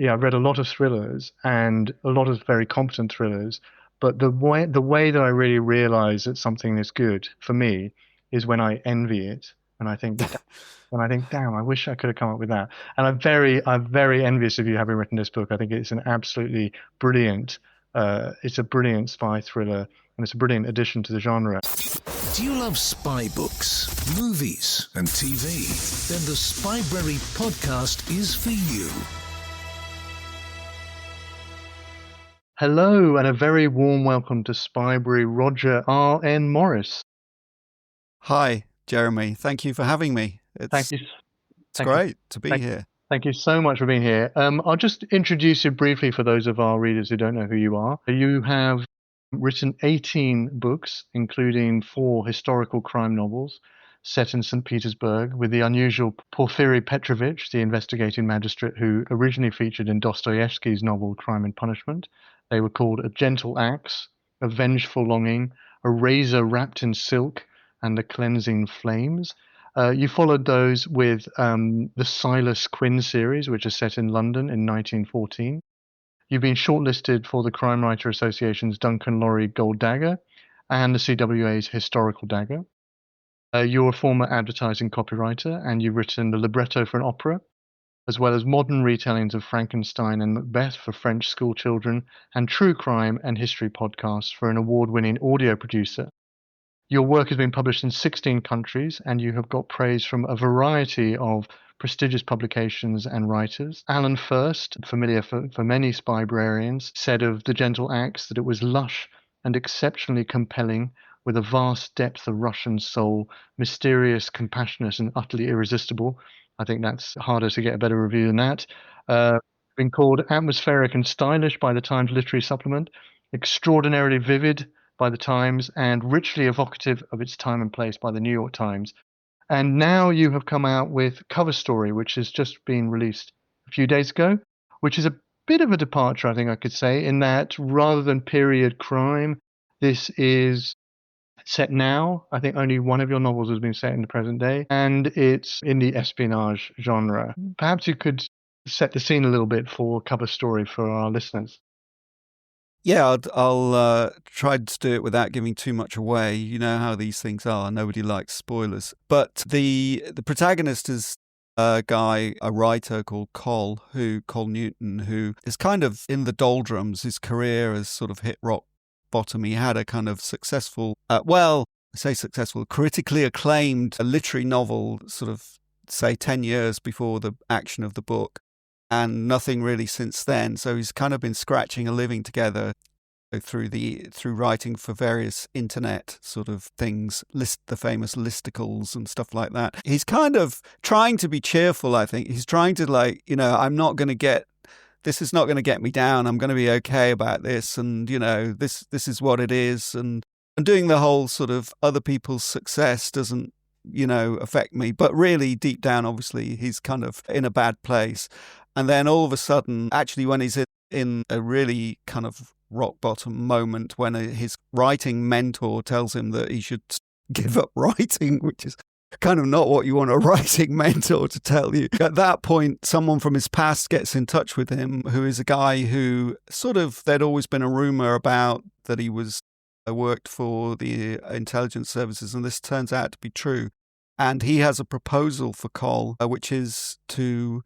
I've read a lot of thrillers and a lot of very competent thrillers, but the way that I really realize that something is good for me is when I envy it and I think, damn, I wish I could have come up with that. And I'm very envious of you having written this book. I think it's an absolutely brilliant, it's a brilliant spy thriller, and it's a brilliant addition to the genre. Do you love spy books, movies, and TV? Then the Spybrary podcast is for you. Hello, and a very warm welcome to Spybrary, Roger R.N. Morris. Hi, Jeremy. Thank you for having me. Thank you. It's great to be here. Thank you so much for being here. I'll just introduce you briefly for those of our readers who don't know who you are. You have written 18 books, including 4 historical crime novels set in St. Petersburg with the unusual Porfiry Petrovich, the investigating magistrate who originally featured in Dostoevsky's novel Crime and Punishment. They were called A Gentle Axe, A Vengeful Longing, A Razor Wrapped in Silk, and The Cleansing Flames. You followed those with the Silas Quinn series, which is set in London in 1914. You've been shortlisted for the Crime Writer Association's Duncan Laurie Gold Dagger and the CWA's Historical Dagger. You're a former advertising copywriter, and you've written the libretto for an opera, as well as modern retellings of Frankenstein and Macbeth for French school children, and true crime and history podcasts for an award-winning audio producer. Your work has been published in 16 countries, and you have got praise from a variety of prestigious publications and writers. Alan First, familiar for many Spybrarians, said of The Gentle Axe that it was lush and exceptionally compelling, with a vast depth of Russian soul, mysterious, compassionate, and utterly irresistible. I think that's harder to get a better review than that. Been called atmospheric and stylish by the Times Literary Supplement, extraordinarily vivid by the Times, and richly evocative of its time and place by the New York Times. And now you have come out with Cover Story, which has just been released a few days ago, which is a bit of a departure, I think I could say, in that rather than period crime, this is set now. I think only one of your novels has been set in the present day, and it's in the espionage genre. Perhaps you could set the scene a little bit for Cover Story for our listeners. Yeah, I'll try to do it without giving too much away. You know how these things are. Nobody likes spoilers. But the protagonist is a guy, a writer called Col Newton, who is kind of in the doldrums. His career has sort of hit rock bottom. He had a kind of successful, critically acclaimed literary novel, sort of, say, 10 years before the action of the book, and nothing really since then. So he's kind of been scratching a living together through writing for various internet sort of things, the famous listicles and stuff like that. He's kind of trying to be cheerful, I think. He's trying to this is not going to get me down. I'm going to be okay about this, and this is what it is, and doing the whole sort of other people's success doesn't affect me. But really deep down, obviously, he's kind of in a bad place. And then all of a sudden, actually, when he's in a really kind of rock bottom moment, when his writing mentor tells him that he should give up writing, which is kind of not what you want a writing mentor to tell you. At that point, someone from his past gets in touch with him, who is a guy who there'd always been a rumor about that he worked for the intelligence services, and this turns out to be true. And he has a proposal for Col, which is to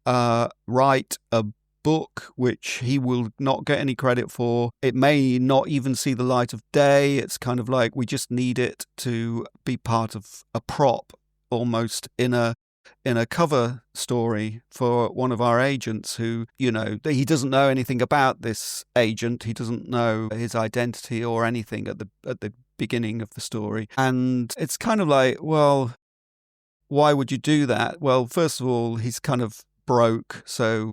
write a book which he will not get any credit for. It may not even see the light of day. It's kind of like we just need it to be part of a prop, almost in a cover story for one of our agents who, he doesn't know anything about this agent. He doesn't know his identity or anything at the beginning of the story. And it's kind of like, well, why would you do that? Well, first of all, he's kind of broke, so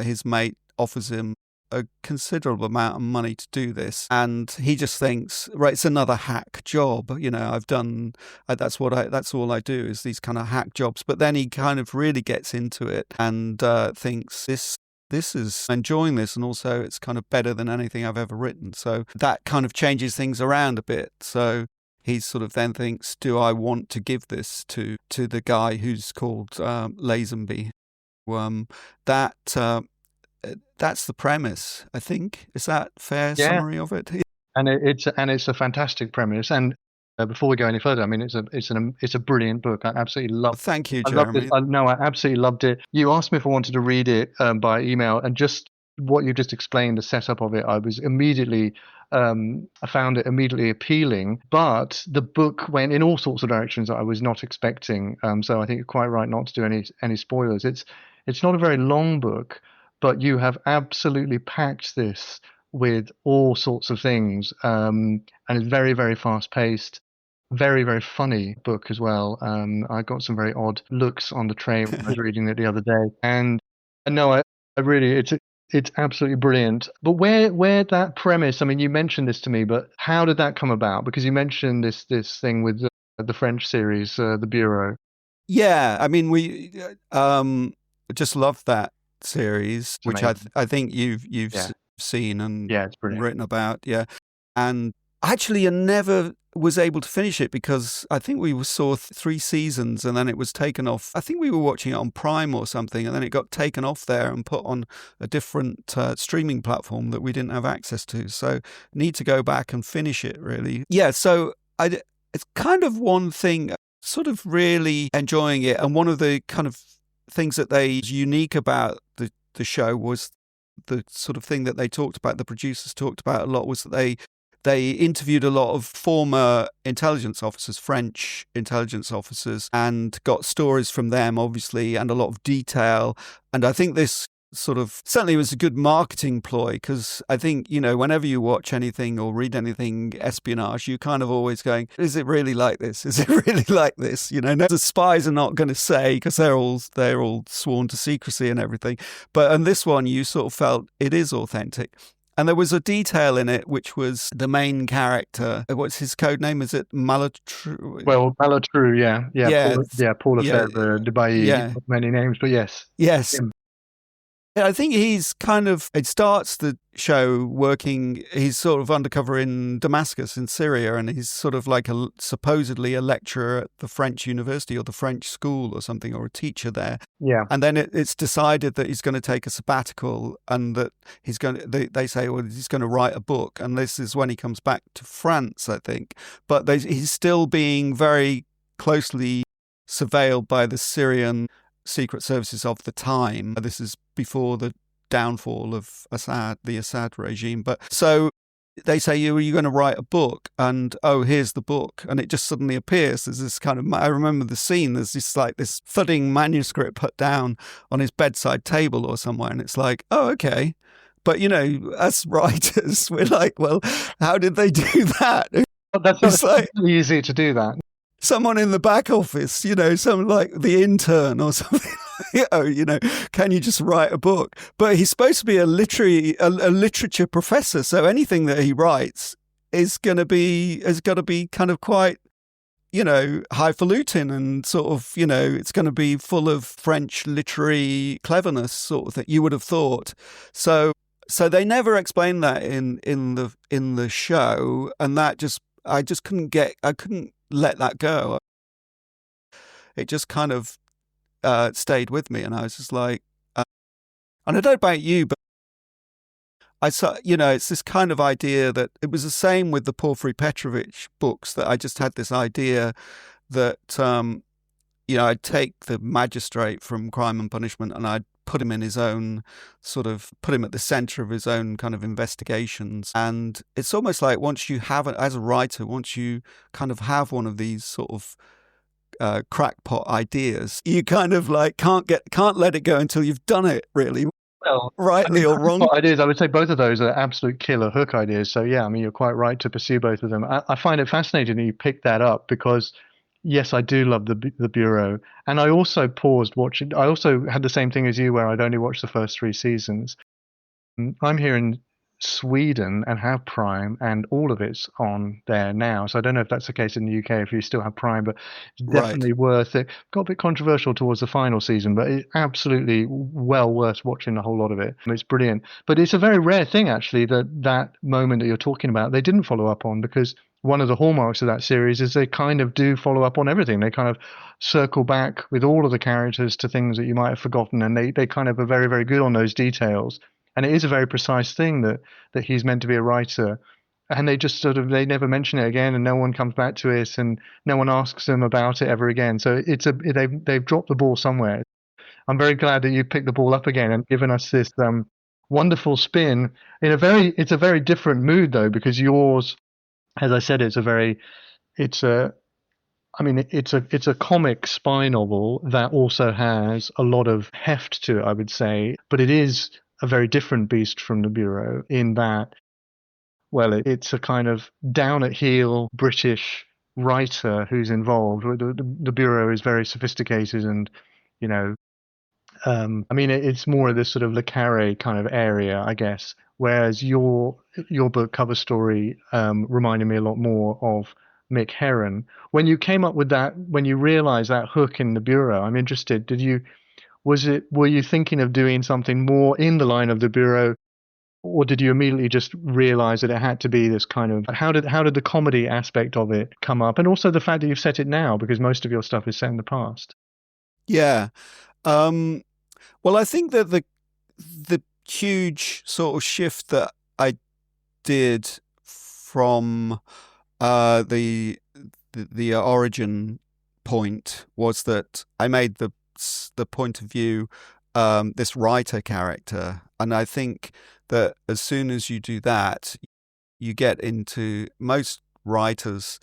his mate offers him a considerable amount of money to do this, and he just thinks, right, it's another hack job. I've done that's all I do is these kind of hack jobs. But then he kind of really gets into it and thinks this is enjoying this, and also it's kind of better than anything I've ever written. So that kind of changes things around a bit. So he sort of then thinks, do I want to give this to the guy who's called Lazenby? that's the premise, I think. Is that a fair Yeah, summary of it? and it's a fantastic premise. And before we go any further, I mean, it's a brilliant book. I absolutely love. Thank you, I loved it. Jeremy. No, I absolutely loved it. You asked me if I wanted to read it by email, and just what you just explained, the setup of it, I found it immediately appealing. But the book went in all sorts of directions that I was not expecting. So I think you're quite right not to do any spoilers. It's not a very long book, but you have absolutely packed this with all sorts of things, and it's very, very fast paced. Very, very funny book as well. I got some very odd looks on the train when I was reading it the other day, and no, I really, it's absolutely brilliant. But where that premise? I mean, you mentioned this to me, but how did that come about? Because you mentioned this thing with the French series, The Bureau. Yeah, I mean, we just love that series, It's which amazing. I think you've Yeah, seen and yeah, it's brilliant. written about. Yeah, and actually, I never was able to finish it because I think we saw 3 seasons and then it was taken off. I think we were watching it on Prime or something, and then it got taken off there and put on a different streaming platform that we didn't have access to. So need to go back and finish it. Really, yeah. So it's kind of one thing. Sort of really enjoying it, and one of the kind of things that they unique about the show was the sort of thing that they talked about, the producers talked about a lot, was that they interviewed a lot of former intelligence officers, French intelligence officers, and got stories from them, obviously, and a lot of detail. And I think this sort of certainly was a good marketing ploy, because I think, you know, whenever you watch anything or read anything espionage, you kind of always going, is it really like this? Is it really like this? You know, no, the spies are not going to say, because they're all sworn to secrecy and everything. But on this one, you sort of felt it is authentic. And there was a detail in it, which was the main character. What's his code name? Is it Malatru? Well, Malatru, Paul yeah, Lefebvre, Dubai, yeah. many names, but yes. Yes. Him. I think he's kind of, it starts the show working, he's sort of undercover in Damascus in Syria, and he's sort of like supposedly a lecturer at the French university or the French school or something, or a teacher there. Yeah. And then it's decided that he's going to take a sabbatical, and that they say, well, he's going to write a book. And this is when he comes back to France, I think. But he's still being very closely surveilled by the Syrian secret services of the time. This is before the downfall of the Assad regime. But so they say, you're going to write a book, and here's the book, and it just suddenly appears. There's this kind of, I remember the scene, there's this like this thudding manuscript put down on his bedside table or somewhere, and it's like, oh, okay. But, you know, as writers, we're like, well, how did they do that? But that's not like, easy to do that. Someone in the back office, you know, someone like the intern or something, you know, can you just write a book? But he's supposed to be a literature professor, so anything that he writes has got to be kind of quite, you know, highfalutin, and sort of, you know, it's going to be full of French literary cleverness, sort of, that you would have thought. So they never explained that in the show, and that I couldn't let that go. It just kind of stayed with me, and I was just like, and I don't know about you, but I saw, you know, it's this kind of idea that it was the same with the Porfiry Petrovich books, that I just had this idea that, you know, I'd take the magistrate from Crime and Punishment and I'd put him in his own put him at the center of his own kind of investigations. And it's almost like once you have it as a writer, once you kind of have one of these sort of crackpot ideas, you kind of like can't let it go until you've done it, really. Well, rightly or wrong. Ideas, I would say both of those are absolute killer hook ideas. So yeah, I mean, you're quite right to pursue both of them. I find it fascinating that you picked that up, because yes, I do love the Bureau, and I also paused watching. I also had the same thing as you, where I'd only watched the first 3 seasons. I'm here in Sweden and have Prime, and all of it's on there now. So I don't know if that's the case in the UK if you still have Prime, but it's definitely worth it. Got a bit controversial towards the final season, but it's absolutely well worth watching the whole lot of it. It's brilliant. But it's a very rare thing, actually, that moment that you're talking about, they didn't follow up on, because one of the hallmarks of that series is they kind of do follow up on everything. They kind of circle back with all of the characters to things that you might have forgotten, and they kind of are very, very good on those details. And it is a very precise thing that he's meant to be a writer. And they just sort of they never mention it again, and no one comes back to it, and no one asks them about it ever again. So they've dropped the ball somewhere. I'm very glad that you picked the ball up again and given us this wonderful spin in it's a very different mood though, because yours, as I said, it's a I mean it's a comic spy novel that also has a lot of heft to it, I would say, but it is a very different beast from the Bureau in that, well, it's a kind of down at heel British writer who's involved. The Bureau is very sophisticated and, you know, I mean, it's more of this sort of Le Carre kind of area, I guess. Whereas your book cover story reminded me a lot more of Mick Herron. When you came up with that, when you realized that hook in the Bureau, I'm interested. Were you thinking of doing something more in the line of the Bureau, or did you immediately just realize that it had to be this kind of how did the comedy aspect of it come up, and also the fact that you've set it now because most of your stuff is set in the past? Yeah. Well, I think that the huge sort of shift that I did from the origin point was that I made the point of view this writer character, and I think that as soon as you do that, you get into most writers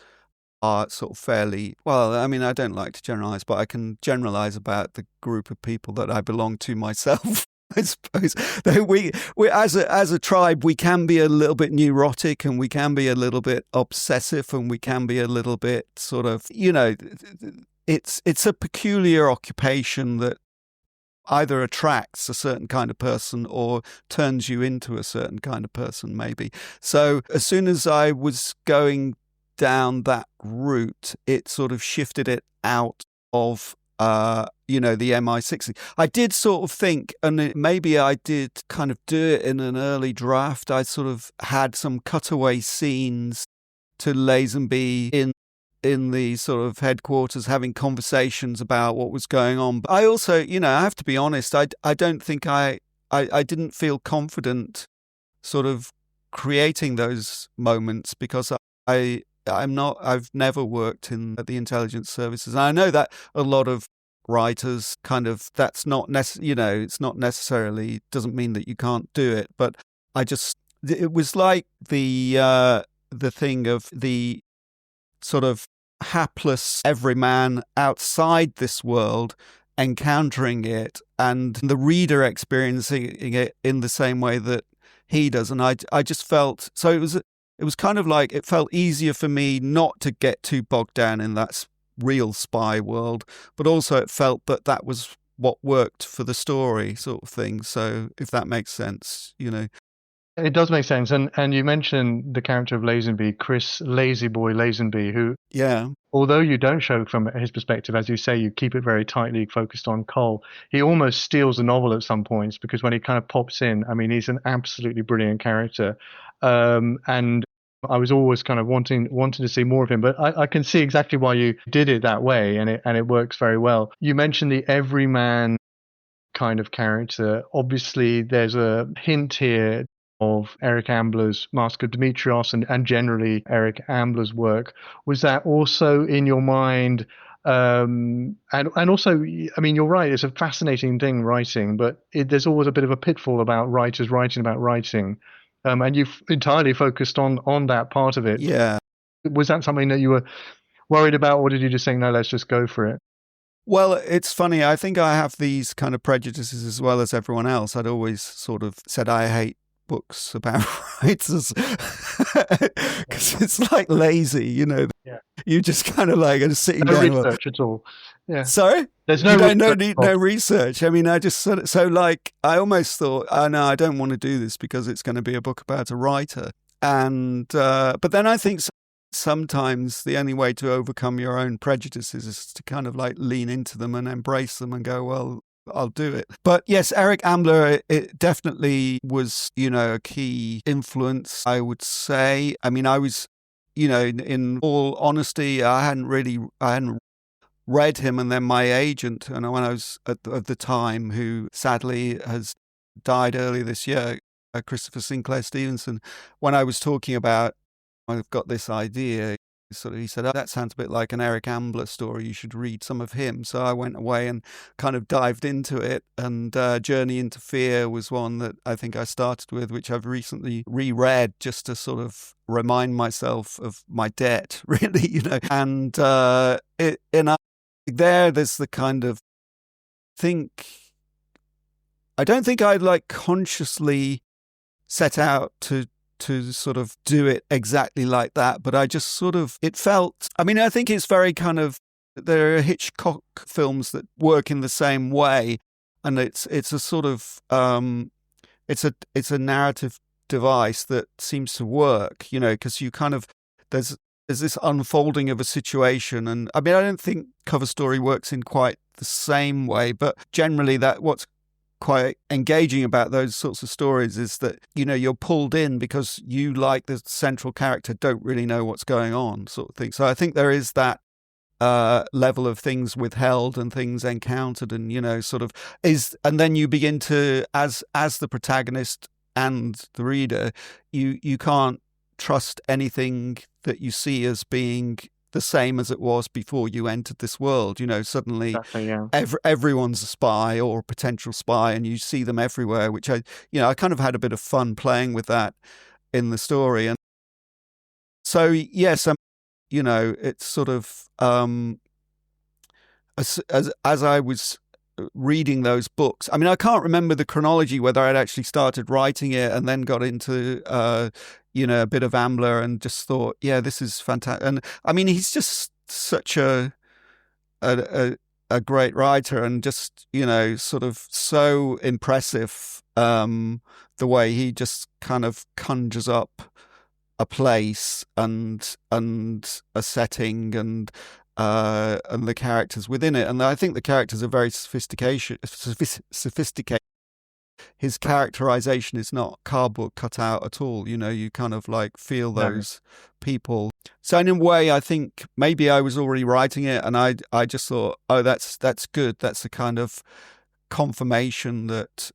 are sort of fairly, well, I mean, I don't like to generalize, but I can generalize about the group of people that I belong to myself. I suppose we as a tribe, we can be a little bit neurotic, and we can be a little bit obsessive, and we can be a little bit sort of, you know, it's a peculiar occupation that either attracts a certain kind of person or turns you into a certain kind of person, maybe. So as soon as I was going down that route, it sort of shifted it out of the MI60. I did sort of think, and maybe I did kind of do it in an early draft, I sort of had some cutaway scenes to Lazenby in the sort of headquarters having conversations about what was going on. But I also, I have to be honest, I don't think I didn't feel confident sort of creating those moments because I've never worked in the intelligence services. And I know that a lot of writers kind of, that's not it's not necessarily, doesn't mean that you can't do it. But it was like the thing of the sort of hapless everyman outside this world encountering it and the reader experiencing it in the same way that he does. And I just felt, so it was kind of like, it felt easier for me not to get too bogged down in that real spy world, but also it felt that was what worked for the story sort of thing. So if that makes sense, It does make sense. And you mentioned the character of Lazenby, Chris Lazy Boy Lazenby, who, yeah, although you don't show from his perspective, as you say, you keep it very tightly focused on Cole. He almost steals the novel at some points because when he kind of pops in, I mean, he's an absolutely brilliant character. And I was always kind of wanting to see more of him, but I can see exactly why you did it that way, and it works very well. You mentioned the everyman kind of character. Obviously, there's a hint here of Eric Ambler's Mask of Demetrios and generally Eric Ambler's work. Was that also in your mind? And also, I mean, you're right, it's a fascinating thing, writing, but there's always a bit of a pitfall about writers writing about writing. And you've entirely focused on that part of it. Yeah. Was that something that you were worried about, or did you just think, no, let's just go for it? Well, it's funny. I think I have these kind of prejudices as well as everyone else. I'd always sort of said I hate books about writers because it's like lazy, Yeah. You just kind of like are sitting no going, research at all. Yeah. Sorry? There's no research. I mean, I just so like I almost thought, oh no, I don't want to do this because it's going to be a book about a writer. And but then I think sometimes the only way to overcome your own prejudices is to kind of like lean into them and embrace them and go, well, I'll do it. But yes, Eric Ambler, it definitely was, a key influence, I would say. I mean, I was, in all honesty, I hadn't read him, and then my agent, and when I was at the time, who sadly has died earlier this year, Christopher Sinclair Stevenson, when I was talking about, I've got this idea, he said, oh, that sounds a bit like an Eric Ambler story, you should read some of him. So I went away and kind of dived into it, and Journey into Fear was one that I think I started with, which I've recently reread just to sort of remind myself of my debt, really, and there's the kind of I don't think I'd like consciously set out to sort of do it exactly like that, but I just sort of, it felt, I mean, I think it's very kind of, there are Hitchcock films that work in the same way, and it's a sort of, it's a narrative device that seems to work, because you kind of, there's this unfolding of a situation. And I mean, I don't think cover story works in quite the same way, but generally what's quite engaging about those sorts of stories is that, you're pulled in because you, like the central character, don't really know what's going on, sort of thing. So I think there is that level of things withheld and things encountered, and, and then you begin to, as the protagonist and the reader, you can't trust anything that you see as being the same as it was before you entered this world. Suddenly Exactly, yeah. everyone's a spy or a potential spy, and you see them everywhere, which I kind of had a bit of fun playing with that in the story. And so, yes, it's sort of, as I was reading those books, I mean, I can't remember the chronology, whether I'd actually started writing it and then got into a bit of Ambler and just thought, yeah, this is fantastic. And I mean, he's just such a great writer, and just, sort of so impressive, the way he just kind of conjures up a place and a setting and the characters within it. And I think the characters are very sophisticated. His characterization is not cardboard cut out at all. You kind of like feel those people. So in a way, I think maybe I was already writing it, and I just thought, oh, that's good. That's a kind of confirmation that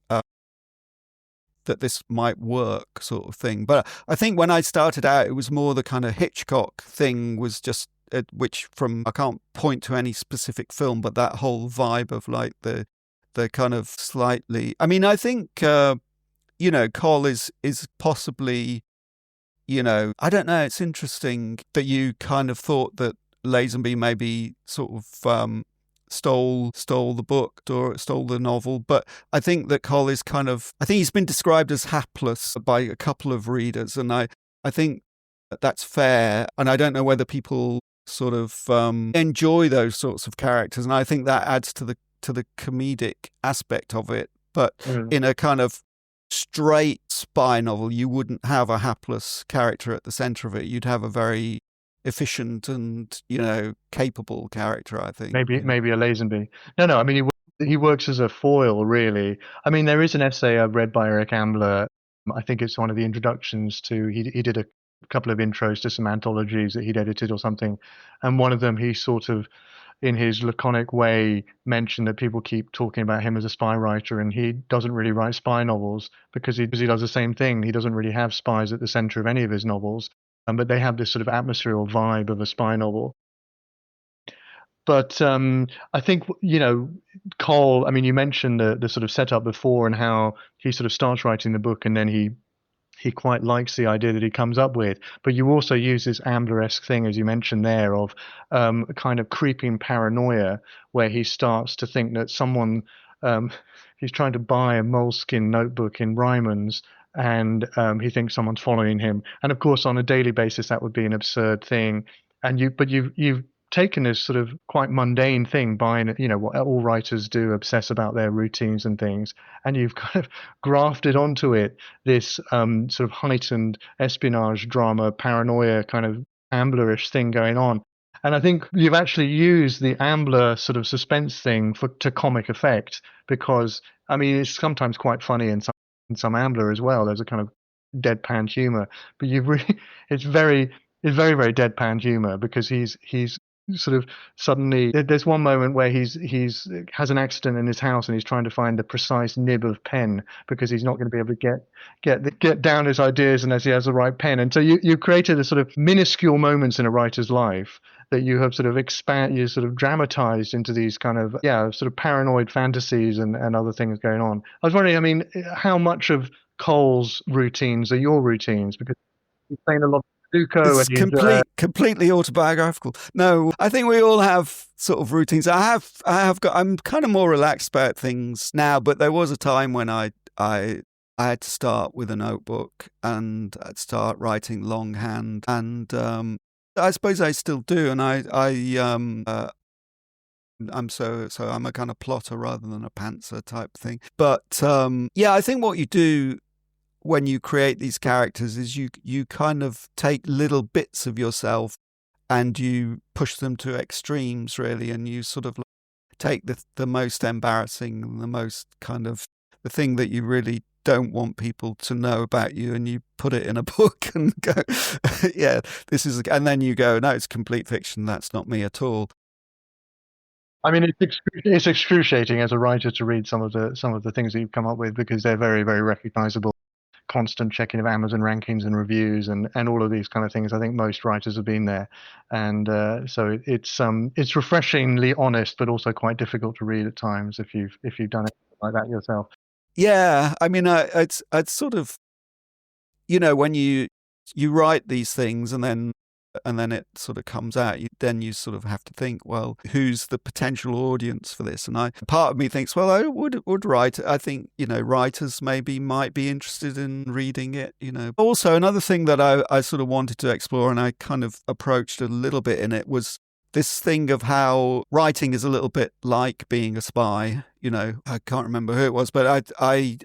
that this might work, sort of thing. But I think when I started out, it was more the kind of Hitchcock thing, was just which, from, I can't point to any specific film, but that whole vibe of like the kind of slightly, I mean, I think, Cole is possibly, I don't know, it's interesting that you kind of thought that Lazenby maybe sort of stole the book or stole the novel, but I think that Cole is kind of, I think he's been described as hapless by a couple of readers, and I think that's fair, and I don't know whether people sort of enjoy those sorts of characters, and I think that adds to the comedic aspect of it. But in a kind of straight spy novel, you wouldn't have a hapless character at the center of it. You'd have a very efficient and, capable character, I think. Maybe a Lazenby. No, I mean, he works as a foil, really. I mean, there is an essay I've read by Eric Ambler. I think it's one of the introductions to, he did a couple of intros to some anthologies that he'd edited or something, and one of them, he sort of, in his laconic way, mentioned that people keep talking about him as a spy writer, and he doesn't really write spy novels because he does the same thing. He doesn't really have spies at the center of any of his novels, but they have this sort of atmosphere or vibe of a spy novel. But I think, Cole, I mean, you mentioned the sort of setup before, and how he sort of starts writing the book, and then he quite likes the idea that he comes up with. But you also use this Ambler-esque thing, as you mentioned there, of a kind of creeping paranoia, where he starts to think that someone, he's trying to buy a moleskin notebook in Ryman's, and he thinks someone's following him. And of course, on a daily basis, that would be an absurd thing. And you've taken this sort of quite mundane thing, buying, what all writers do, obsess about their routines and things, and you've kind of grafted onto it this sort of heightened espionage drama, paranoia, kind of Ambler-ish thing going on. And I think you've actually used the Ambler sort of suspense thing to comic effect, because, I mean, it's sometimes quite funny in some Ambler as well. There's a kind of deadpan humor, but it's very It's very, very deadpan humor because he's sort of suddenly there's one moment where he's has an accident in his house and he's trying to find the precise nib of pen because he's not going to be able to get down his ideas unless he has the right pen. And so you created a sort of minuscule moments in a writer's life that you have sort of you sort of dramatized into these kind of sort of paranoid fantasies and other things going on. I was wondering, I mean, how much of Cole's routines are your routines, because he's playing a lot of Sudoku It's and he's completely autobiographical. No, I think we all have sort of routines. I'm kind of more relaxed about things now, but there was a time when I had to start with a notebook and I'd start writing longhand, and I suppose I still do. And I'm a kind of plotter rather than a pantser type thing. But I think what you do when you create these characters is you kind of take little bits of yourself and you push them to extremes, really, and you sort of take the most embarrassing, the most kind of the thing that you really don't want people to know about you, and you put it in a book and go, and then you go, no, it's complete fiction. That's not me at all. I mean, it's excruciating as a writer to read some of the things that you've come up with, because they're very, very recognizable. Constant checking of Amazon rankings and reviews and all of these kind of things. I think most writers have been there, and so it's refreshingly honest, but also quite difficult to read at times if you've done it like that yourself. Yeah, I mean, it's sort of, when you write these things and then it sort of comes out, then you sort of have to think, well, who's the potential audience for this? And part of me thinks, well, I would write. I think, writers might be interested in reading it, Also, another thing that I sort of wanted to explore, and I kind of approached a little bit in it, was this thing of how writing is a little bit like being a spy. I can't remember who it was, but I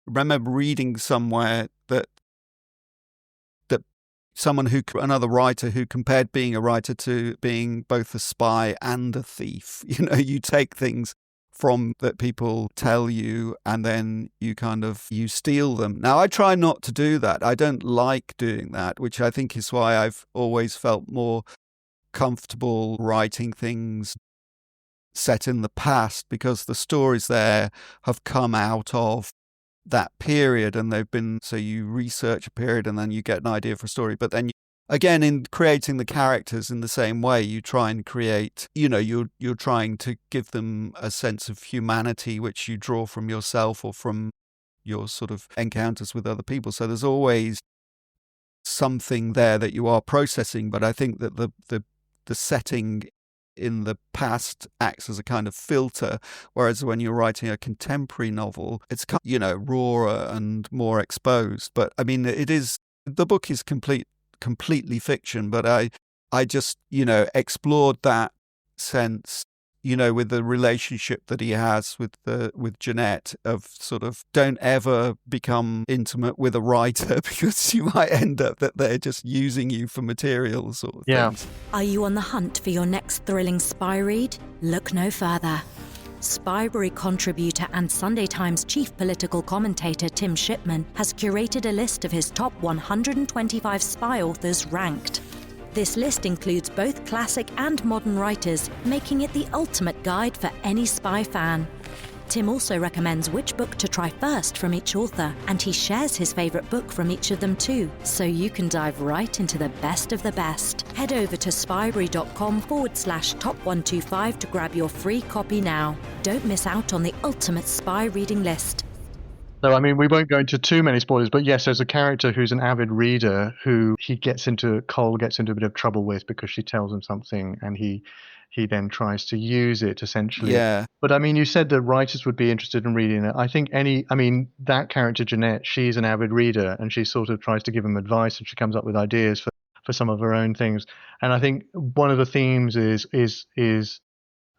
remember reading somewhere that another writer who compared being a writer to being both a spy and a thief. You take things from that people tell you and then you steal them. Now, I try not to do that. I don't like doing that, which I think is why I've always felt more comfortable writing things set in the past, because the stories there have come out of that period, and so you research a period and then you get an idea for a story. But then again, in creating the characters in the same way, you try and create, you're trying to give them a sense of humanity, which you draw from yourself or from your sort of encounters with other people. So there's always something there that you are processing. But I think that the setting in the past acts as a kind of filter, whereas when you're writing a contemporary novel, it's rawer and more exposed. But I mean, the book is completely fiction, but I just explored that sense, with the relationship that he has with Jeanette, of sort of don't ever become intimate with a writer because you might end up that they're just using you for material sort of things. Are you on the hunt for your next thrilling spy read? Look no further. Spybrary contributor and Sunday Times chief political commentator Tim Shipman has curated a list of his top 125 spy authors ranked. This list includes both classic and modern writers, making it the ultimate guide for any spy fan. Tim also recommends which book to try first from each author, and he shares his favourite book from each of them too, so you can dive right into the best of the best. Head over to spybrary.com/top125 to grab your free copy now. Don't miss out on the ultimate spy reading list. So, I mean, we won't go into too many spoilers, but yes, there's a character who's an avid reader who Cole gets into a bit of trouble with because she tells him something, and he then tries to use it, essentially. Yeah. But I mean, you said that writers would be interested in reading it. I think that character, Jeanette, she's an avid reader, and she sort of tries to give him advice, and she comes up with ideas for some of her own things. And I think one of the themes is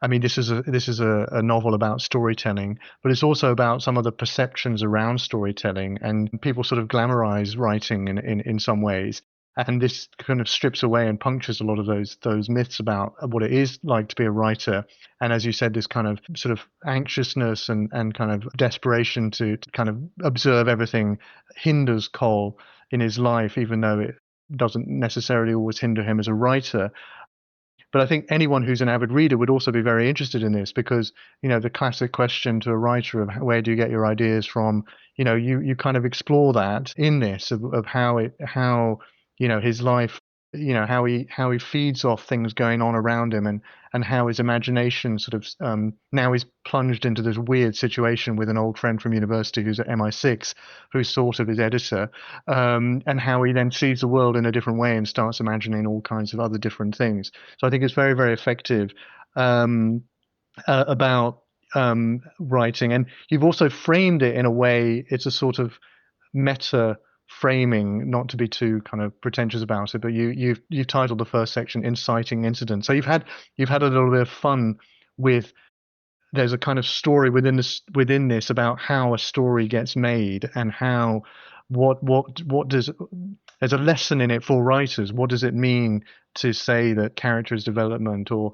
I mean, this is a novel about storytelling, but it's also about some of the perceptions around storytelling, and people sort of glamorize writing in some ways. And this kind of strips away and punctures a lot of those myths about what it is like to be a writer. And as you said, this kind of sort of anxiousness and kind of desperation to kind of observe everything hinders Cole in his life, even though doesn't necessarily always hinder him as a writer. But I think anyone who's an avid reader would also be very interested in this because, the classic question to a writer of where do you get your ideas from, you kind of explore that in this of how his life, how he feeds off things going on around him and how his imagination sort of now he's plunged into this weird situation with an old friend from university who's at MI6, who's sort of his editor, and how he then sees the world in a different way and starts imagining all kinds of other different things. So I think it's very, very effective about writing. And you've also framed it in a way, it's a sort of meta framing, not to be too kind of pretentious about it, but you've titled the first section "Inciting Incident." So you've had a little bit of fun with. There's a kind of story within this about how a story gets made and how what does there's a lesson in it for writers. What does it mean to say that character is development or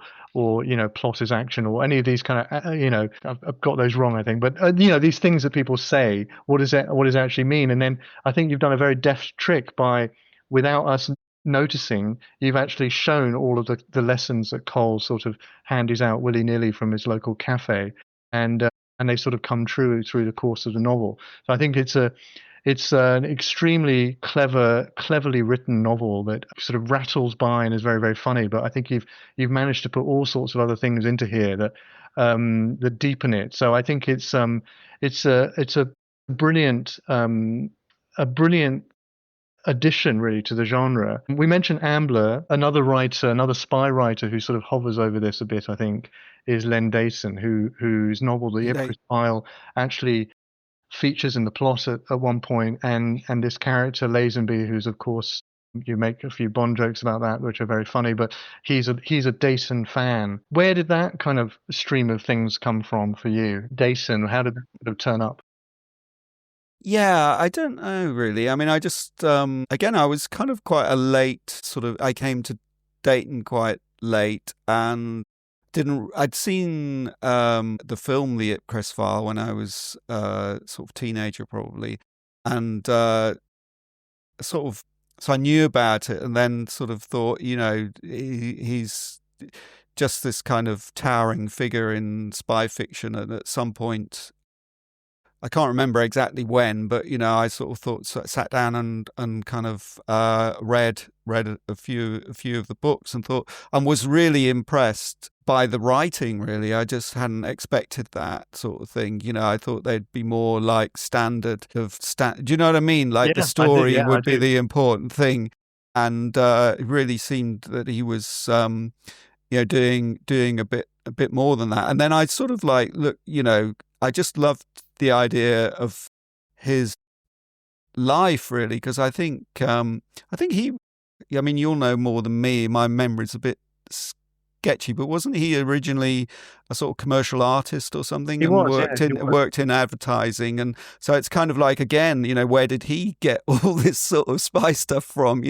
plot is action or any of these kind of I've got those wrong I think, but these things that people say, what does it actually mean? And then I think you've done a very deft trick by, without us noticing, you've actually shown all of the lessons that Cole sort of handies out willy-nilly from his local cafe, and they sort of come true through the course of the novel. So I think it's an extremely cleverly written novel that sort of rattles by and is very, very funny. But I think you've managed to put all sorts of other things into here that deepen it. So I think it's a brilliant addition really to the genre. We mentioned Ambler, another writer, another spy writer who sort of hovers over this a bit, I think, is Len Dayson, whose novel The Ipcress File actually features in the plot at one point, and this character Lazenby, who's of course, you make a few Bond jokes about that, which are very funny, but he's a Dayson fan. Where did that kind of stream of things come from for you, Dayson? How did that sort of turn up? Yeah, I don't know really. I mean, I just again, I was kind of quite a late sort of. I came to Dayton quite late and I'd seen the film The Ipcress File when I was sort of teenager probably, and sort of so I knew about it and then sort of thought, he's just this kind of towering figure in spy fiction, and at some point, I can't remember exactly when, but I sort of thought, sat down and kind of read a few of the books and was really impressed by the writing. Really, I just hadn't expected that sort of thing. I thought they'd be more like standard of do you know what I mean? Like the story would be the important thing, and it really seemed that he was doing a bit more than that. And then I sort of like look, I just loved the idea of his life, really, because I think he, I mean, you'll know more than me. My memory's a bit sketchy, but wasn't he originally a sort of commercial artist or something? He worked in advertising, and so it's kind of like, again, where did he get all this sort of spy stuff from?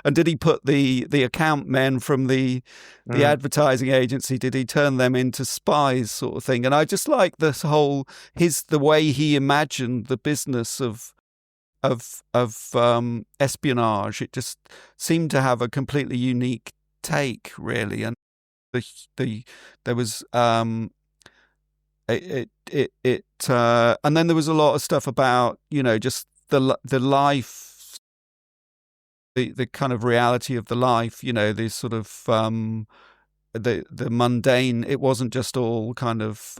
And did he put the account men from the advertising agency, did he turn them into spies sort of thing? And I just like this whole, the way he imagined the business of espionage. It just seemed to have a completely unique take, really. And there was and then there was a lot of stuff about, just the life, the kind of reality of the life, the sort of the mundane. It wasn't just all kind of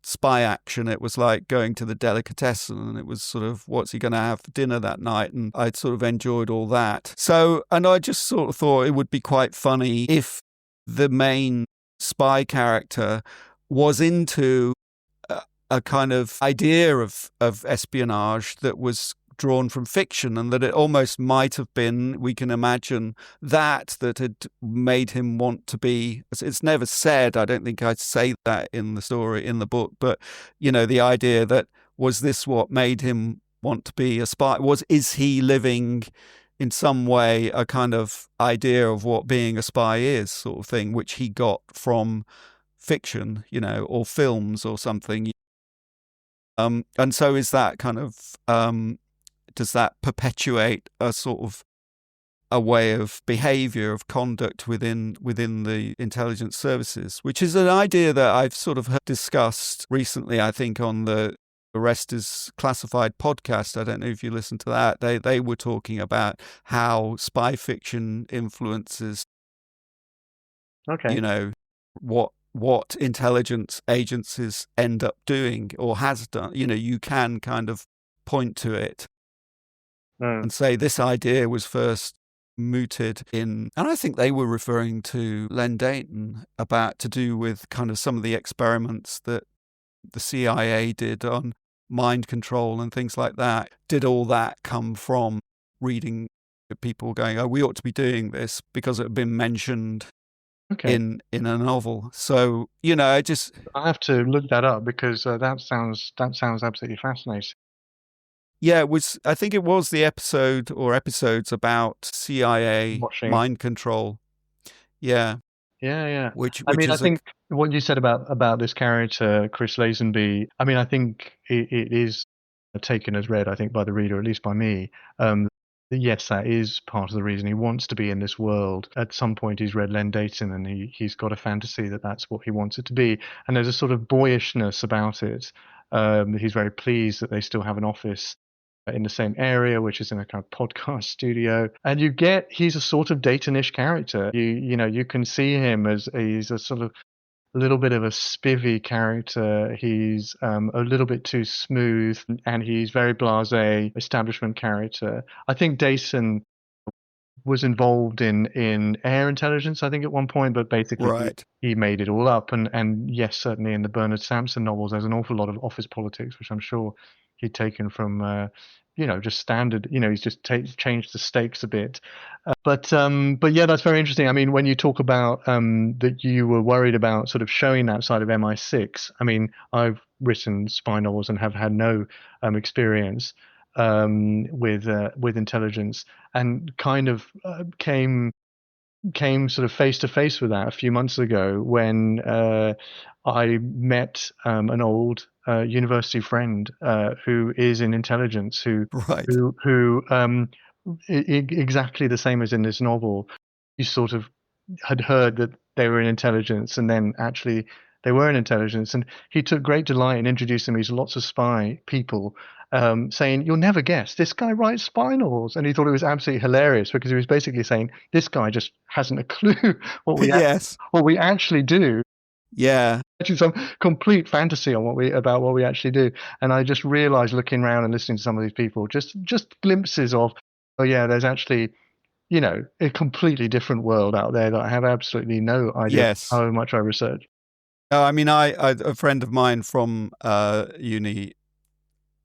spy action. It was like going to the delicatessen, and it was sort of, what's he going to have for dinner that night? And I'd sort of enjoyed all that. So, and I just sort of thought it would be quite funny if the main spy character was into a kind of idea of espionage that was drawn from fiction, and that it almost might have been, we can imagine, that had made him want to be, it's never said, I don't think I'd say that in the story, in the book, but the idea that, was this what made him want to be a spy? Is he living in some way a kind of idea of what being a spy is, sort of thing, which he got from fiction, or films or something. And so is that kind of does that perpetuate a sort of a way of behavior, of conduct within the intelligence services, which is an idea that I've sort of discussed recently, I think, on the Arrest is Classified podcast. I don't know if you listened to that. They were talking about how spy fiction influences, Okay. what intelligence agencies end up doing or has done. You can kind of point to it and say this idea was first mooted in, and I think they were referring to Len Dayton, about to do with kind of some of the experiments that the CIA did on mind control and things like that. Did all that come from reading people going, oh, we ought to be doing this because it had been mentioned in a novel? So, I have to look that up because that sounds absolutely fascinating. Yeah, I think it was the episode or episodes about CIA mind control. Yeah. Yeah. Which I is think what you said about this character, Chris Lazenby, I think it is taken as read, I think, by the reader, at least by me. Yes, that is part of the reason he wants to be in this world. At some point, he's read Len Dayton, and he's got a fantasy that that's what he wants it to be. And there's a sort of boyishness about it. He's very pleased that they still have an office in the same area, which is in a kind of podcast studio. And he's a sort of Daytonish character. You can see him as he's a sort of a little bit of a spivvy character. He's a little bit too smooth, and he's very blasé establishment character. I think Dayton was involved in air intelligence, I think, at one point, but basically he made it all up. And yes, certainly in the Bernard Sampson novels, there's an awful lot of office politics, which I'm sure he'd taken from just standard. He's just changed the stakes a bit. But yeah, that's very interesting. When you talk about that you were worried about sort of showing that side of MI6, I've written spy novels and have had no experience with intelligence, and kind of came sort of face to face with that a few months ago when I met an old university friend who is in intelligence, who exactly the same as in this novel. You sort of had heard that they were in intelligence, and then actually they were in intelligence, and he took great delight in introducing me to lots of spy people, saying, "You'll never guess, this guy writes spy novels." And he thought it was absolutely hilarious because he was basically saying, this guy just hasn't a clue what we actually do. Yeah. Actually, some complete fantasy on about what we actually do. And I just realized, looking around and listening to some of these people, just glimpses of, oh yeah, there's actually, a completely different world out there that I have absolutely no idea how much I research. Oh, a friend of mine from uni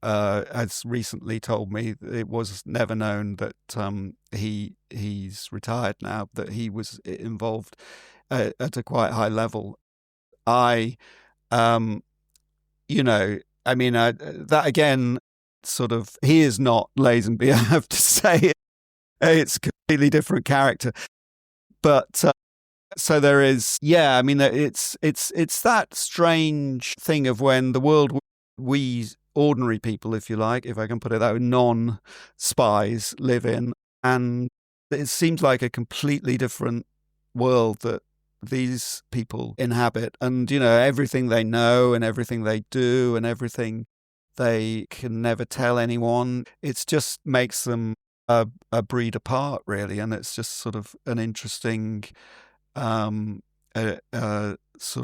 has recently told me that it was never known that he's retired now, that he was involved at a quite high level. That again, sort of, he is not Lazenby, I have to say. It's a completely different character. But so there is, it's that strange thing of when the world we ordinary people, if you like, if I can put it that way, non-spies live in, and it seems like a completely different world that these people inhabit, and everything they know and everything they do and everything they can never tell anyone, it just makes them a breed apart, really. And it's just sort of an interesting sort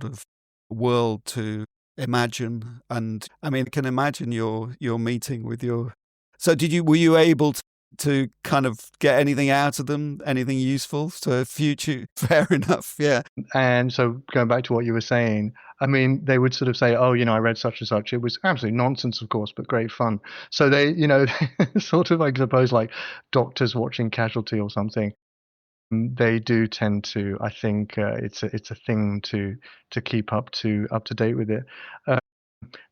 of world to imagine. And I can imagine your meeting with your. So were you able to kind of get anything out of them, anything useful to future? Fair enough, yeah. And so going back to what you were saying, they would sort of say, oh, I read such and such. It was absolutely nonsense, of course, but great fun. So they, sort of, I suppose, like doctors watching Casualty or something. They do tend to, I think, it's a thing to keep up to date with it.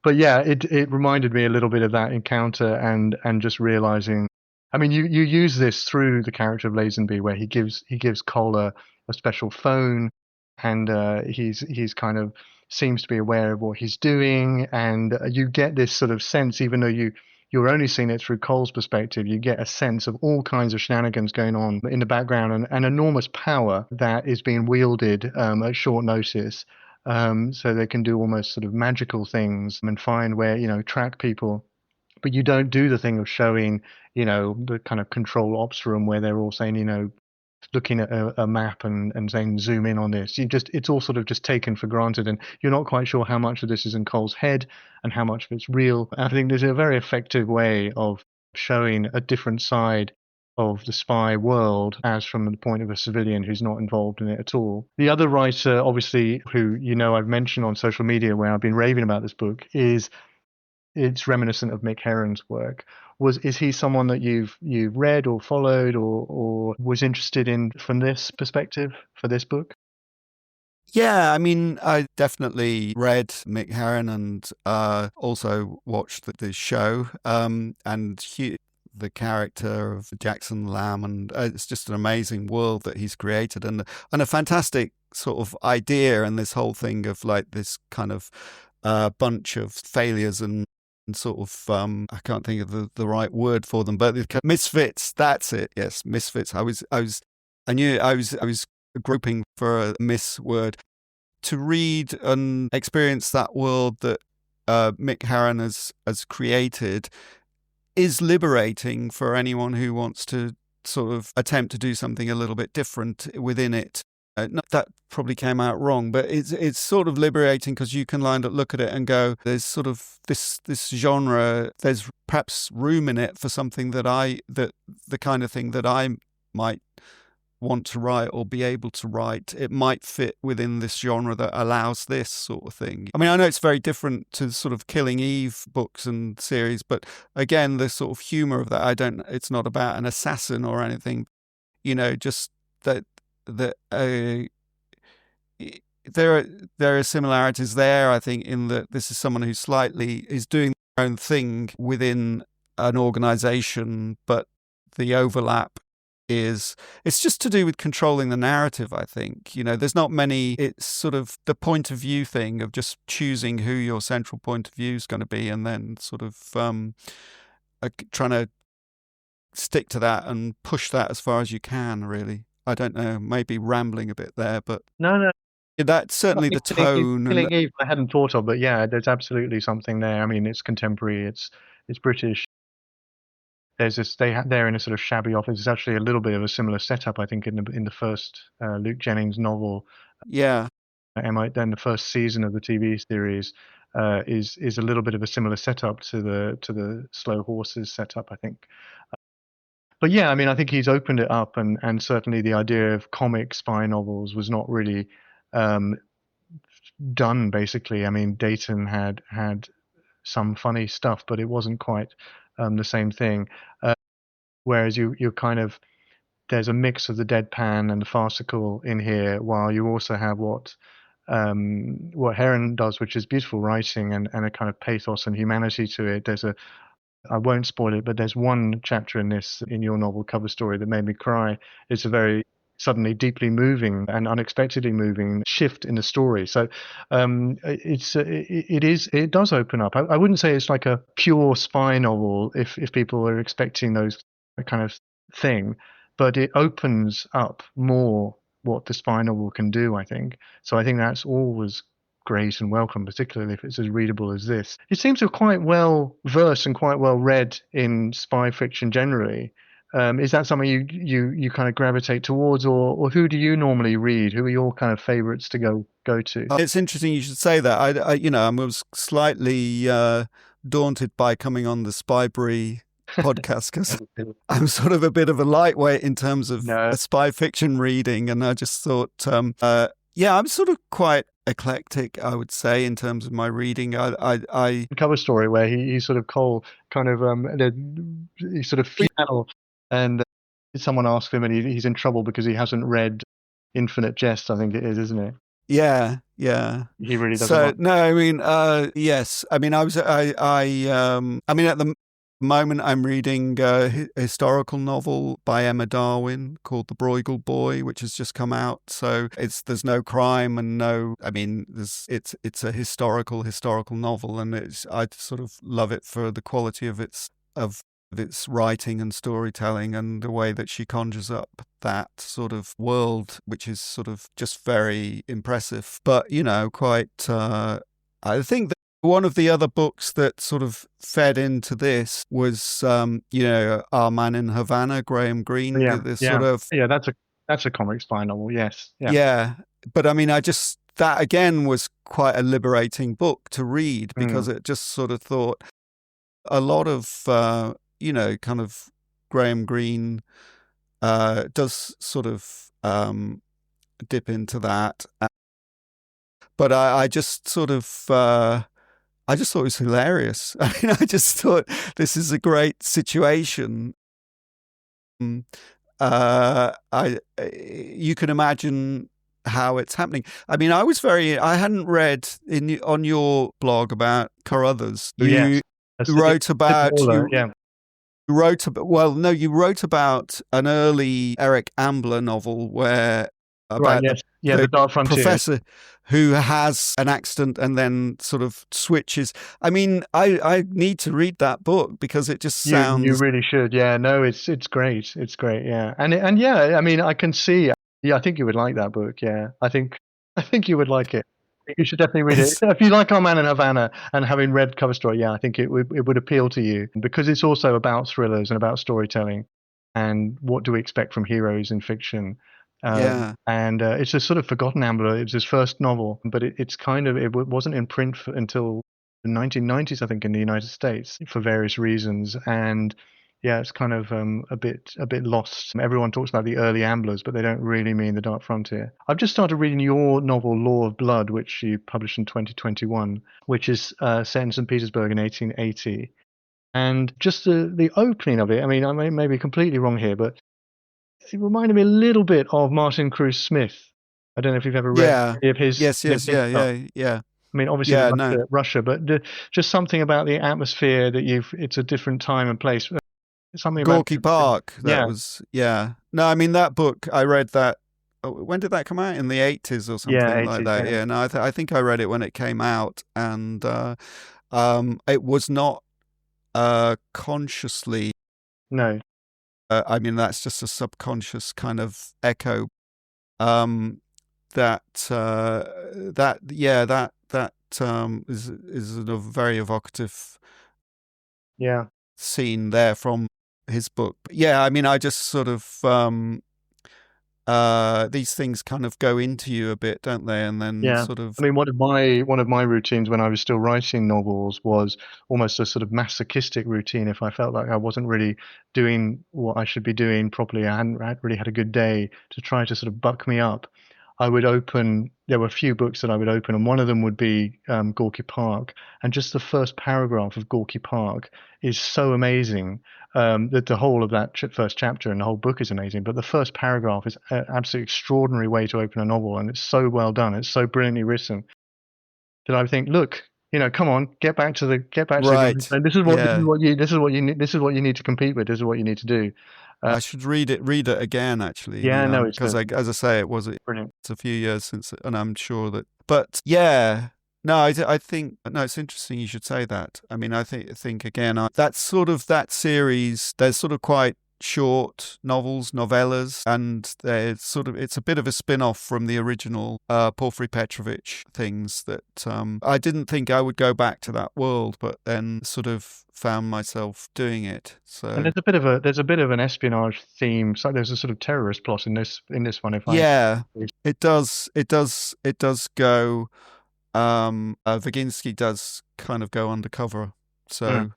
But yeah, it reminded me a little bit of that encounter, and just realizing. You use this through the character of Lazenby, where he gives Cole a special phone, and he's kind of seems to be aware of what he's doing, and you get this sort of sense, even though you you're only seeing it through Cole's perspective, you get a sense of all kinds of shenanigans going on in the background, and enormous power that is being wielded at short notice. So they can do almost sort of magical things and find where, track people. But you don't do the thing of showing, the kind of control ops room where they're all saying, looking at a map and saying zoom in on this. It's all sort of just taken for granted, and you're not quite sure how much of this is in Cole's head and how much of it's real. I think there's a very effective way of showing a different side of the spy world as from the point of a civilian who's not involved in it at all. The other writer, obviously, who I've mentioned on social media where I've been raving about this book, it's reminiscent of Mick Herron's work. Is he someone that you've read or followed or was interested in from this perspective for this book? Yeah, I mean, I definitely read Mick Herron and also watched the show. And the character of Jackson Lamb, and it's just an amazing world that he's created, and a fantastic sort of idea, and this whole thing of like this kind of bunch of failures and sort of I can't think of the right word for them, but misfits. That's it. Yes, misfits. I knew I was groping for a miss word. To read and experience that world that Mick Herron has created is liberating for anyone who wants to sort of attempt to do something a little bit different within it. That probably came out wrong, but it's sort of liberating because you can look at it and go, there's sort of this genre, there's perhaps room in it for something that the kind of thing that I might want to write or be able to write. It might fit within this genre that allows this sort of thing. I mean, I know it's very different to sort of Killing Eve books and series, but again, the sort of humor of that, it's not about an assassin or anything, just that there are similarities there, I think, in that this is someone who slightly is doing their own thing within an organization, but the overlap it's just to do with controlling the narrative, I think. There's not many, it's sort of the point of view thing of just choosing who your central point of view is going to be, and then sort of trying to stick to that and push that as far as you can, really. I don't know, maybe rambling a bit there, but no, that's certainly the tone. Killing Eve I hadn't thought of, but yeah, there's absolutely something there. I mean, it's contemporary, it's British. There's this, they're in a sort of shabby office. It's actually a little bit of a similar setup, I think, in the first Luke Jennings novel. Yeah. Then the first season of the TV series is a little bit of a similar setup to the Slow Horses setup, I think. But yeah, I mean, I think he's opened it up, and certainly the idea of comic spy novels was not really done, basically. I mean, Dayton had some funny stuff, but it wasn't quite the same thing. Whereas you're kind of, there's a mix of the deadpan and the farcical in here, while you also have what Herron does, which is beautiful writing and a kind of pathos and humanity to it. I won't spoil it, but there's one chapter in your novel Cover Story that made me cry. It's a very suddenly deeply moving and unexpectedly moving shift in the story. So it does open up. I wouldn't say it's like a pure spy novel if people are expecting those kind of thing, but it opens up more what the spy novel can do, I think. So I think that's always great and welcome, particularly if it's as readable as this. It seems to be quite well versed and quite well read in spy fiction generally. Is that something you kind of gravitate towards, or who do you normally read? Who are your kind of favorites to go to? It's interesting you should say that. I was slightly daunted by coming on the Spybrary podcast because I'm sort of a bit of a lightweight in terms of spy fiction reading, and I just thought, I'm sort of quite eclectic, I would say, in terms of my reading. I Cover Story where he sort of Cole kind of he's sort of flannel, and someone asks him, and he's in trouble because he hasn't read Infinite Jest, I think it is, isn't it? Yeah. He really doesn't. So no, I mean, yes. I mean, I mean, at the moment I'm reading a historical novel by Emma Darwin called The Bruegel Boy, which has just come out. So there's no crime and it's a historical novel, and I sort of love it for the quality of its of its writing and storytelling and the way that she conjures up that sort of world, which is sort of just very impressive. But, quite, I think that one of the other books that sort of fed into this was, Our Man in Havana, Graham Greene. Yeah, This yeah, sort of, yeah. That's a comic spy novel. Yes, yeah, yeah. But I mean, that again was quite a liberating book to read because it just sort of thought a lot of, kind of Graham Greene does sort of dip into that. But I just sort of, I just thought it was hilarious. I mean, I just thought this is a great situation. You can imagine how it's happening. I mean, I hadn't read on your blog about Carruthers. yes. You wrote about, yeah. you wrote about, well, no, you wrote about an early Eric Ambler novel where about Right, yes. The Dark Frontier professor who has an accident and then sort of switches. I mean, I need to read that book because it just sounds. You really should. Yeah, no, it's great. It's great. Yeah, and yeah, I mean, I can see. Yeah, I think you would like that book. Yeah, I think you would like it. You should definitely read it. If you like Our Man in Havana and having read Cover Story, yeah, I think it would appeal to you because it's also about thrillers and about storytelling and what do we expect from heroes in fiction. And it's a sort of forgotten Ambler. It was his first novel, but it's kind of, it wasn't in print until the 1990s, I think, in the United States for various reasons. And yeah, it's kind of a bit lost. Everyone talks about the early Amblers, but they don't really mean the Dark Frontier. I've just started reading your novel Law of Blood, which you published in 2021, which is set in St. Petersburg in 1880. And just the opening of it, I mean, I may be completely wrong here, but it reminded me a little bit of Martin Cruz Smith. I don't know if you've ever read any of his. Yeah. I mean, obviously Russia, but just something about the atmosphere that it's a different time and place. Something Gorky about Park. No, I mean that book. I read that. When did that come out? In the 80s or something 80s, like that. Yeah. No, I think I read it when it came out, and it was not consciously. No. I mean, that's just a subconscious kind of echo. That is a very evocative scene there from his book. But yeah, I mean, I just sort of these things kind of go into you a bit, don't they? And then sort of. I mean, one of my routines when I was still writing novels was almost a sort of masochistic routine. If I felt like I wasn't really doing what I should be doing properly, I hadn't really had a good day, to try to sort of buck me up, I would open. There were a few books that I would open, and one of them would be Gorky Park. And just the first paragraph of Gorky Park is so amazing. That the whole of that first chapter and the whole book is amazing, but the first paragraph is an absolutely extraordinary way to open a novel, and it's so well done. It's so brilliantly written that I think, look, come on, get back to the right. And this is what you need to compete with. This is what you need to do. I should read it again, actually. Yeah, no, because as I say, brilliant. It's a few years since, and I'm sure that. But yeah. No, I think it's interesting you should say that. I mean, I think again, that's sort of that series. There's sort of quite short novels, novellas, and it's a bit of a spin-off from the original Porfiry Petrovich things that I didn't think I would go back to that world, but then sort of found myself doing it. So, and there's a bit of an espionage theme. So there's a sort of terrorist plot in this one. It does go. Viginski does kind of go undercover, so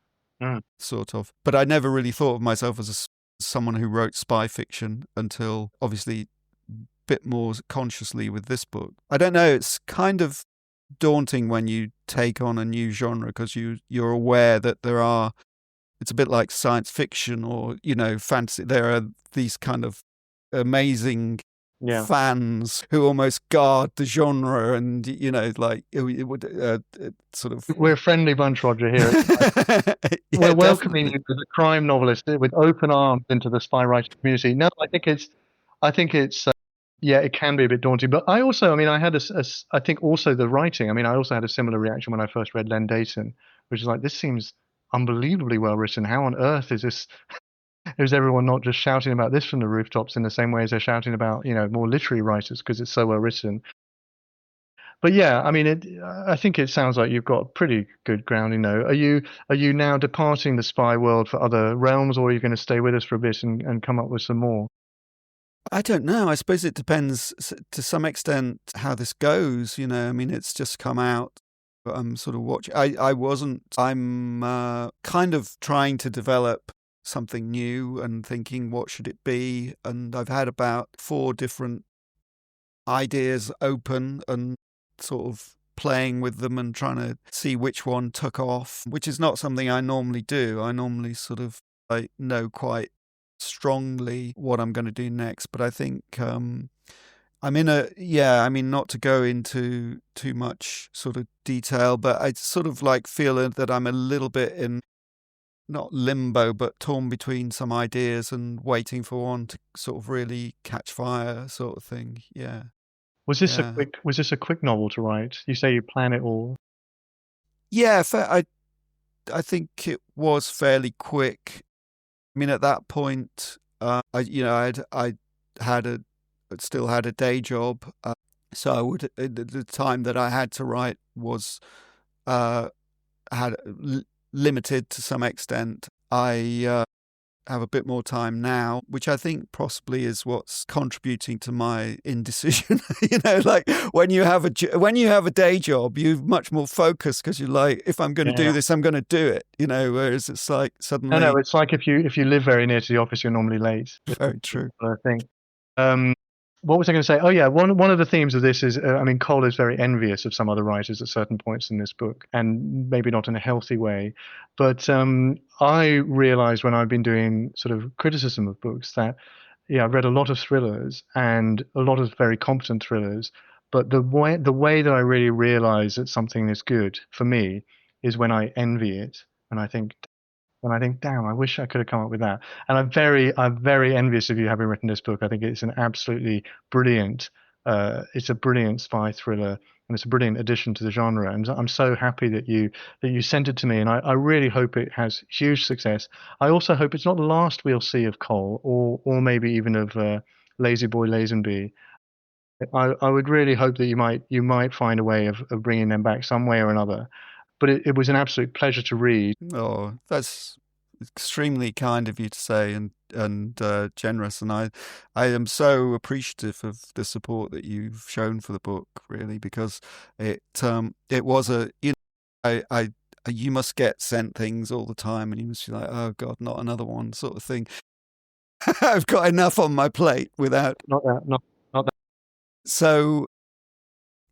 sort of. But I never really thought of myself as someone who wrote spy fiction until obviously a bit more consciously with this book. I don't know, it's kind of daunting when you take on a new genre because you're aware that it's a bit like science fiction or, fantasy. There are these kind of amazing fans who almost guard the genre, and like it would sort of. We're a friendly bunch, Roger. Here, we're welcoming you as a crime novelist with open arms into the spy writing community. No, I think it's. It can be a bit daunting, but I also, I had I think also the writing. I also had a similar reaction when I first read Len Deighton, which is like, this seems unbelievably well written. How on earth is this? Is everyone not just shouting about this from the rooftops in the same way as they're shouting about, more literary writers because it's so well written? But yeah, I mean, I think it sounds like you've got pretty good grounding though. Are you now departing the spy world for other realms, or are you going to stay with us for a bit and come up with some more? I don't know. I suppose it depends to some extent how this goes. I mean, it's just come out. I'm sort of watching. I'm kind of trying to develop something new and thinking, what should it be? And I've had about 4 different ideas open and sort of playing with them and trying to see which one took off, which is not something I normally do. I normally sort of know quite strongly what I'm going to do next. But I think I'm in I mean, not to go into too much sort of detail, but I sort of feel that I'm a little bit in, not limbo, but torn between some ideas and waiting for one to sort of really catch fire, sort of thing. Yeah. Was this a quick novel to write? You say you plan it all. Yeah, I think it was fairly quick. I mean, at that point, I still had a day job, so the time that I had to write was limited to some extent. I have a bit more time now, which I think possibly is what's contributing to my indecision. When you have a day job, you're much more focused because you're like, if I'm going to do this, I'm going to do it. Whereas it's like suddenly. No, it's like if you live very near to the office, you're normally late. Very true. I think. What was I going to say? Oh yeah, one of the themes of this is, Cole is very envious of some other writers at certain points in this book, and maybe not in a healthy way. But I realized when I've been doing sort of criticism of books that, I've read a lot of thrillers and a lot of very competent thrillers, but the way that I really realize that something is good for me is when I envy it, and I think, damn, I wish I could have come up with that. And I'm very envious of you having written this book. I think it's an absolutely brilliant, it's a brilliant spy thriller, and it's a brilliant addition to the genre. And I'm so happy that you sent it to me, and I really hope it has huge success. I also hope it's not the last we'll see of Cole, or maybe even of Lazy Boy Lazenby. I would really hope that you might find a way of bringing them back some way or another. But it was an absolute pleasure to read. Oh, that's extremely kind of you to say, and generous. And I am so appreciative of the support that you've shown for the book, really, because it was you must get sent things all the time, and you must be like, oh God, not another one, sort of thing. I've got enough on my plate without. Not that. So.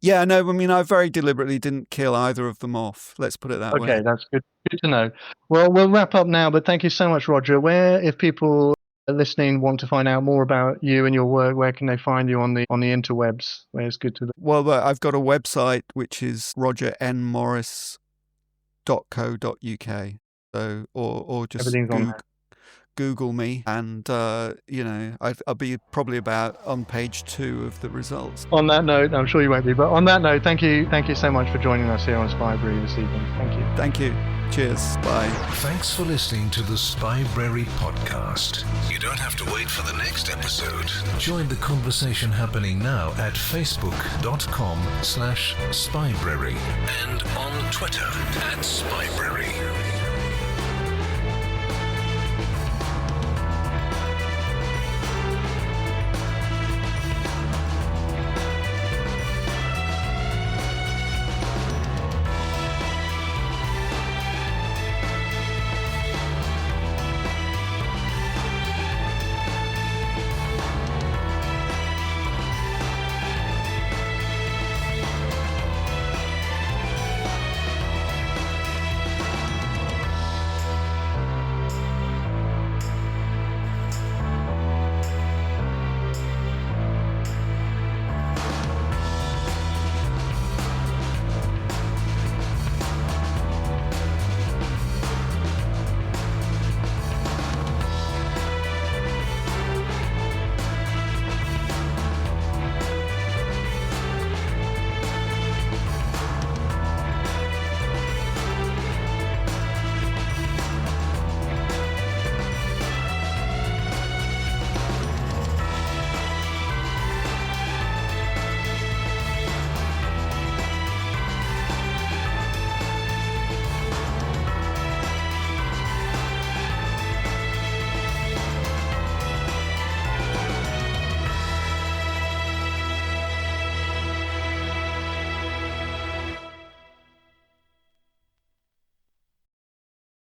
Yeah, no, I mean, I very deliberately didn't kill either of them off. Let's put it that way. Okay, that's good to know. Well, we'll wrap up now, but thank you so much, Roger. If people listening want to find out more about you and your work, where can they find you on the interwebs? Where it's good to. Well, I've got a website which is rogernmorris.co.uk. So, or just Google me, and I'll be probably about on page 2 of the results. On that note, I'm sure you won't be, but on that note, thank you so much for joining us here on Spybrary this evening. Thank you. Cheers. Bye. Thanks for listening to the Spybrary podcast. You don't have to wait for the next episode. Join the conversation happening now at facebook.com/Spybrary and on Twitter @Spybrary.